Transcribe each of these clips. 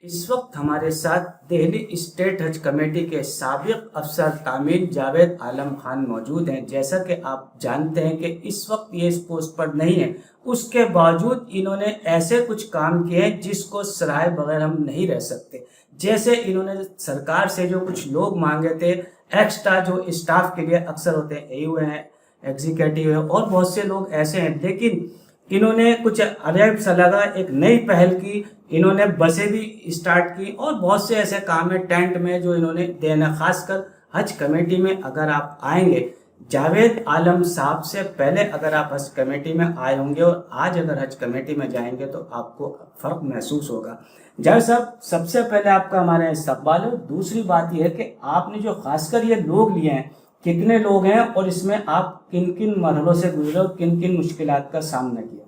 इस वक्त हमारे साथ दिल्ली स्टेट हज कमेटी के साबिक अफसर तामीर जावेद आलम खान मौजूद हैं। जैसा कि आप जानते हैं कि इस वक्त ये इस पोस्ट पर नहीं है, उसके बावजूद इन्होंने ऐसे कुछ काम किए हैं जिसको सराहे बगैर हम नहीं रह सकते। जैसे इन्होंने सरकार से जो कुछ लोग मांगे थे, एक्स्ट्रा जो स्टाफ के लिए अक्सर होते हैं, एयू हैं, एग्जीक्यूटिव है और बहुत से लोग ऐसे हैं, लेकिन इन्होंने कुछ अजैब सा लगा, एक नई पहल की। इन्होंने बसें भी स्टार्ट की और बहुत से ऐसे काम है टेंट में जो इन्होंने देना। खासकर हज कमेटी में अगर आप आएंगे, जावेद आलम साहब से पहले अगर आप हज कमेटी में आए होंगे और आज अगर हज कमेटी में जाएंगे तो आपको फ़र्क महसूस होगा। जावेद साहब, सबसे पहले आपका हमारे यहाँ इस्तकबाल है। दूसरी बात यह है कि आपने जो खासकर ये लोग लिए हैं, कितने लोग हैं और इसमें आप किन किन मरहलों से गुजरे और किन किन मुश्किलात का सामना किया?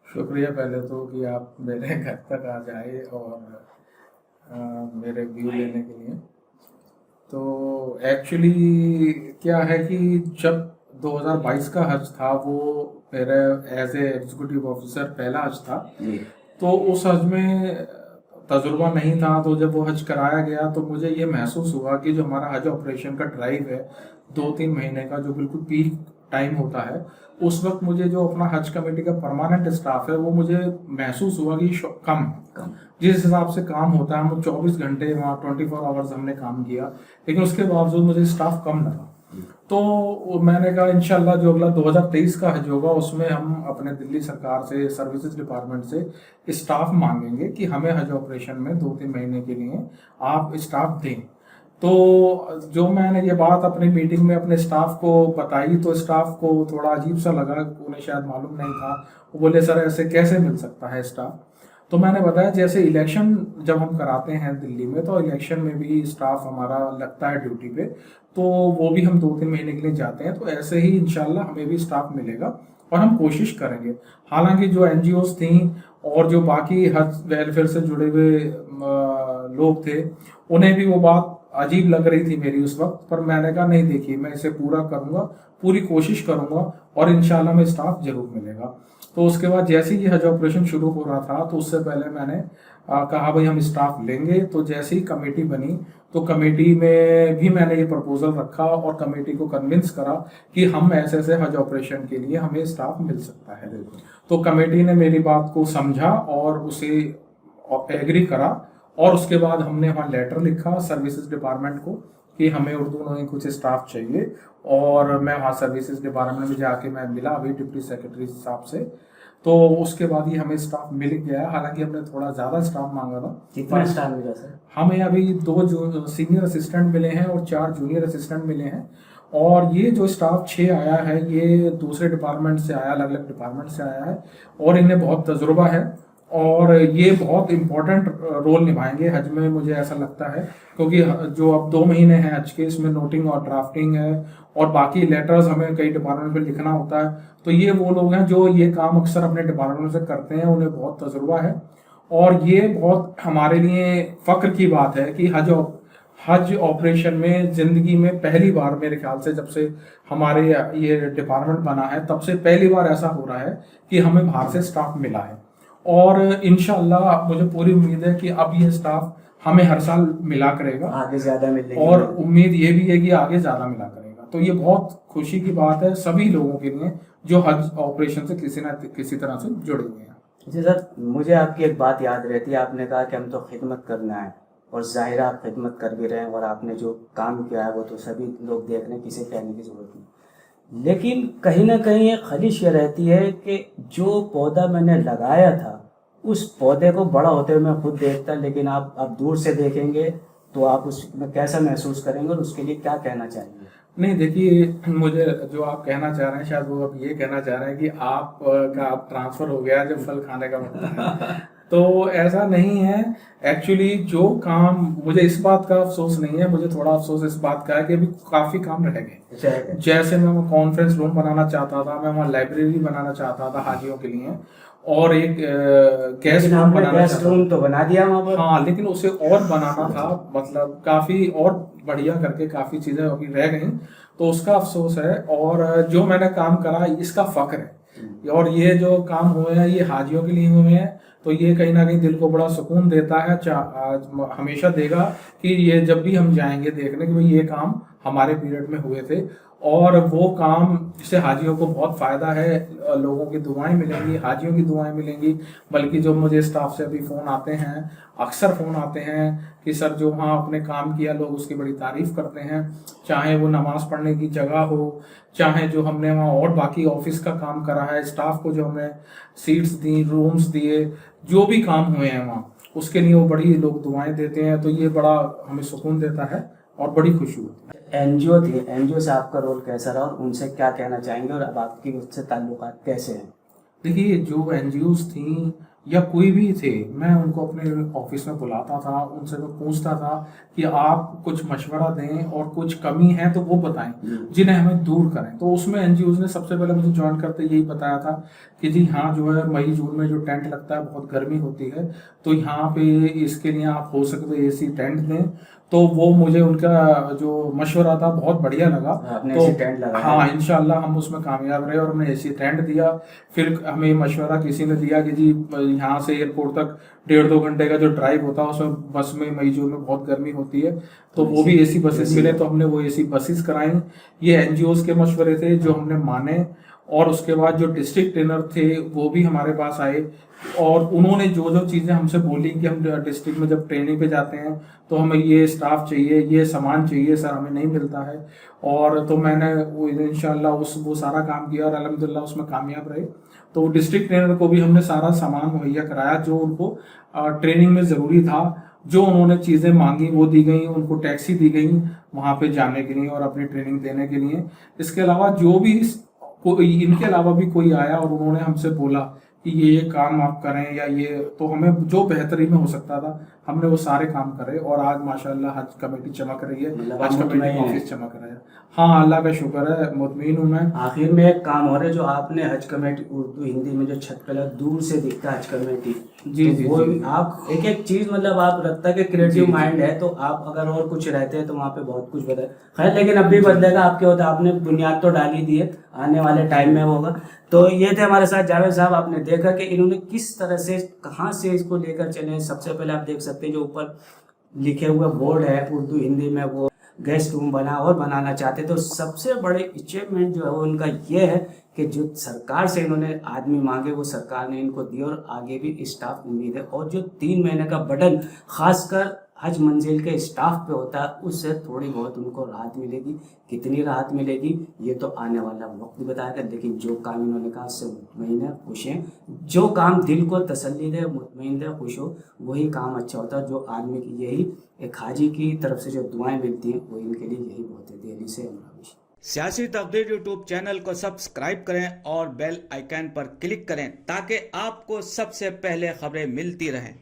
शुक्रिया पहले तो कि आप मेरे घर तक आ जाए और मेरे व्यू लेने के लिए। तो एक्चुअली क्या है कि जब 2022 का हज था, वो मेरा एज ए एग्जीक्यूटिव ऑफिसर पहला हज था, तो उस हज में तजुर्बा नहीं था। तो जब वो हज कराया गया तो मुझे ये महसूस हुआ कि जो हमारा हज ऑपरेशन का ड्राइव है 2-3 महीने का, जो बिल्कुल पीक टाइम होता है, उस वक्त मुझे जो अपना हज कमेटी का परमानेंट स्टाफ है वो मुझे महसूस हुआ कि कम है। जिस हिसाब से काम होता है, हम 24 घंटे वहाँ 24 आवर्स हमने काम किया, लेकिन उसके बावजूद मुझे स्टाफ कम लगा। तो मैंने कहा इंशाल्लाह जो अगला 2023 का हज होगा उसमें हम अपने दिल्ली सरकार से, सर्विसेज डिपार्टमेंट से स्टाफ मांगेंगे कि हमें हज ऑपरेशन में 2-3 महीने के लिए आप स्टाफ दें। तो जो मैंने ये बात अपनी मीटिंग में अपने स्टाफ को बताई तो स्टाफ को थोड़ा अजीब सा लगा, उन्हें शायद मालूम नहीं था। वो बोले सर ऐसे कैसे मिल सकता है स्टाफ? तो मैंने बताया जैसे इलेक्शन जब हम कराते हैं दिल्ली में, तो इलेक्शन में भी स्टाफ हमारा लगता है ड्यूटी पे, तो वो भी हम 2-3 महीने के लिए जाते हैं। तो ऐसे ही इंशाल्लाह हमें भी स्टाफ मिलेगा और हम कोशिश करेंगे। हालांकि जो एनजीओज थी और जो बाकी हज वेलफेयर से जुड़े हुए लोग थे, उन्हें भी वो बात अजीब लग रही थी मेरी उस वक्त, पर मैंने कहा नहीं, देखिए मैं इसे पूरा करूंगा, पूरी कोशिश करूंगा और इंशाल्लाह में स्टाफ जरूर मिलेगा। तो उसके बाद जैसे ही हज ऑपरेशन शुरू हो रहा था, तो उससे पहले मैंने कहा भाई हम स्टाफ लेंगे। तो जैसे ही कमेटी बनी तो कमेटी में भी मैंने ये प्रपोजल रखा और कमेटी को कन्विंस करा कि हम ऐसे ऐसे हज ऑपरेशन के लिए हमें स्टाफ मिल सकता है। तो कमेटी ने मेरी बात को समझा और उसे एग्री करा और उसके बाद हमने वहाँ लेटर लिखा सर्विसेज डिपार्टमेंट को कि हमें उर्दू में कुछ स्टाफ चाहिए। और मैं वहाँ सर्विसेज डिपार्टमेंट में जाके मैं मिला अभी डिप्टी सेक्रेटरी साहब से, तो उसके बाद ही हमें स्टाफ मिल गया। हालांकि हमने थोड़ा ज़्यादा स्टाफ मांगा था। कितना स्टाफ मिला सर? हमें अभी 2 जो सीनियर असिस्टेंट मिले हैं और 4 जूनियर असिस्टेंट मिले हैं। और ये जो स्टाफ 6 आया है, ये दूसरे डिपार्टमेंट से आया, अलग अलग डिपार्टमेंट से आया है और इन्हें बहुत तजुर्बा है और ये बहुत इम्पोर्टेंट रोल निभाएंगे हज में, मुझे ऐसा लगता है। क्योंकि जो अब 2 महीने हैं हज के, इसमें नोटिंग और ड्राफ्टिंग है और बाकी लेटर्स हमें कई डिपार्टमेंट में लिखना होता है। तो ये वो लोग हैं जो ये काम अक्सर अपने डिपार्टमेंट से करते हैं, उन्हें बहुत तजुर्बा है। और ये बहुत हमारे लिए फ़ख्र की बात है कि हज ऑपरेशन में ज़िंदगी में पहली बार, मेरे ख्याल से जब से हमारे ये डिपार्टमेंट बना है तब से पहली बार ऐसा हो रहा है कि हमें बाहर से स्टाफ मिला है। और इंशाल्लाह मुझे पूरी उम्मीद है कि अब ये स्टाफ हमें हर साल मिला करेगा, आगे ज़्यादा मिलेगा और उम्मीद ये भी है कि आगे ज़्यादा मिला करेगा। तो ये बहुत खुशी की बात है सभी लोगों के लिए जो हज ऑपरेशन से किसी न किसी तरह से जुड़े हुए हैं। जी सर, मुझे आपकी एक बात याद रहती है, आपने कहा कि हम तो खिदमत करना है और ज़ाहिर आप खिदमत कर भी रहे हैं और आपने जो काम किया है वो तो सभी लोग देख रहे हैं, किसी कहने की ज़रूरत नहीं। लेकिन कहीं ना कहीं एक खलिश ये रहती है कि जो पौधा मैंने लगाया था उस पौधे को बड़ा होते हुए मैं खुद देखता, लेकिन आप अब दूर से देखेंगे तो आप उसमें कैसा महसूस करेंगे और उसके लिए क्या कहना चाहेंगे? नहीं, देखिए मुझे जो आप कहना चाह रहे हैं शायद वो अब ये कहना चाह रहे हैं कि आप ट्रांसफ़र हो गया जो फल खाने का मतलब है। तो ऐसा नहीं है। एक्चुअली जो काम, मुझे इस बात का अफसोस नहीं है, मुझे थोड़ा अफसोस इस बात का है कि अभी काफ़ी काम रह गए। जैसे मैं वहाँ कॉन्फ्रेंस रूम बनाना चाहता था, मैं वहाँ लाइब्रेरी बनाना चाहता था हाजियों के लिए, और एक गेस्ट रूम बनाना चाहता था। तो बना दिया वहाँ पर। हाँ, लेकिन उसे और बनाना था, मतलब काफ़ी और बढ़िया करके काफ़ी चीज़ें अभी रह गई, तो उसका अफसोस है। और जो मैंने काम करा इसका फ़ख्र है। और ये जो काम हुए हैं ये हाजियों के लिए हुए हैं, तो ये कहीं ना कहीं दिल को बड़ा सुकून देता है, हमेशा देगा कि ये जब भी हम जाएंगे देखने कि भाई ये काम हमारे पीरियड में हुए थे और वो काम जिससे हाजियों को बहुत फ़ायदा है, लोगों की दुआएं मिलेंगी, हाजियों की दुआएं मिलेंगी। बल्कि जो मुझे स्टाफ से अभी फ़ोन आते हैं, अक्सर फ़ोन आते हैं कि सर जो वहाँ आपने काम किया, लोग उसकी बड़ी तारीफ़ करते हैं, चाहे वो नमाज़ पढ़ने की जगह हो, चाहे जो हमने वहाँ और बाकी ऑफिस का काम करा है, स्टाफ को जो हमने सीट्स दी, रूम्स दिए, जो भी काम हुए हैं वहाँ, उसके लिए वो बड़ी लोग दुआएं देते हैं। तो ये बड़ा हमें सुकून देता है और बड़ी खुशी होती है। एनजीओ थी, एनजीओ से आपका रोल कैसा रहा और उनसे क्या कहना चाहेंगे और अब आपकी उससे ताल्लुकात कैसे हैं? देखिए, जो एनजीओज थी या कोई भी थे, मैं उनको अपने ऑफिस में बुलाता था, उनसे मैं पूछता था कि आप कुछ मशवरा दें और कुछ कमी है तो वो बताएं जिन्हें हमें दूर करें। तो उसमें एनजीओज ने सबसे पहले मुझे ज्वाइन करते यही बताया था कि जी हाँ, जो है मई जून में जो टेंट लगता है बहुत गर्मी होती है, तो यहाँ पे इसके लिए आप हो सके तो एसी टेंट दें। तो वो मुझे उनका जो मशवरा था बहुत बढ़िया लगा। आपने तो एसी टेंट लगाया? हाँ, इंशाल्लाह हम उसमें कामयाब रहे और हमने एसी टेंट दिया। फिर हमें मशवरा किसी ने दिया कि जी यहाँ से एयरपोर्ट तक 1.5-2 घंटे का जो ड्राइव होता है उसमें बस में मई जून में बहुत गर्मी होती है, तो वो भी एसी बसेस मिले, तो हमने वो एसी बसेस कराई। ये एनजीओज के मशवरे थे जो हमने माने। और उसके बाद जो डिस्ट्रिक्ट ट्रेनर थे वो भी हमारे पास आए और उन्होंने जो जो चीज़ें हमसे बोली कि हम डिस्ट्रिक्ट में जब ट्रेनिंग पे जाते हैं तो हमें ये स्टाफ चाहिए, ये सामान चाहिए सर, हमें नहीं मिलता है। और तो मैंने वो इंशाल्लाह वो सारा काम किया और अल्हम्दुलिल्लाह उसमें कामयाब रहे। तो डिस्ट्रिक्ट ट्रेनर को भी हमने सारा सामान मुहैया कराया जो उनको ट्रेनिंग में ज़रूरी था। जो उन्होंने चीज़ें मांगी वो दी गई, उनको टैक्सी दी गई वहाँ पे जाने के लिए और अपनी ट्रेनिंग देने के लिए। इसके अलावा जो भी कोई, इनके अलावा भी कोई आया और उन्होंने हमसे बोला कि ये काम आप करें या ये, तो हमें जो बेहतरी में हो सकता था हमने वो सारे काम करे और आज माशाल्लाह हज कमेटी चमक रही है, हज कमेटी ऑफिस चमक रहा है। हाँ, अल्लाह का शुक्र है, मुतमईन हूँ मैं। आखिर में एक काम हो रहा है, जो आपने हज कमेटी उर्दू हिंदी में जो छत पे दूर से दिखता है हज कमेटी, जी तो जी वो जी। आप एक एक चीज मतलब आप रखता के क्रिएटिव जी, माइंड है, तो आप अगर और कुछ रहते हैं तो वहाँ पे बहुत कुछ बदल, खैर लेकिन अब भी बदलेगा। आपके होता आपने बुनियाद तो डाल ही दी है, आने वाले टाइम में होगा। तो ये थे हमारे साथ जावेद साहब। आपने देखा कि इन्होंने किस तरह से कहाँ से इसको लेकर चले। सबसे पहले आप देख सकते हैं जो ऊपर लिखे हुए बोर्ड है उर्दू हिंदी में, वो गेस्ट रूम बना और बनाना चाहते। तो सबसे बड़े अचीवमेंट जो है वो उनका ये है कि जो सरकार से इन्होंने आदमी मांगे वो सरकार ने इनको दिए और आगे भी स्टाफ उम्मीद है। और जो 3 महीने का बर्डन खासकर हज मंजिल के स्टाफ पे होता है, उससे थोड़ी बहुत उनको राहत मिलेगी। कितनी राहत मिलेगी ये तो आने वाला वक्त बताएगा, लेकिन जो काम इन्होंने कहा उससे मुतमईन है, खुश हैं। जो काम दिल को तसल्ली दे, मुतमईन दे, खुश हो, वही काम अच्छा होता है। जो आदमी की यही एक हाजी की तरफ से जो दुआएं मिलती हैं वो इनके लिए यही बहुत है। दिल्ली से सियासी तकदीर यूट्यूब चैनल को सब्सक्राइब करें और बेल आइकन पर क्लिक करें ताकि आपको सबसे पहले खबरें मिलती रहें।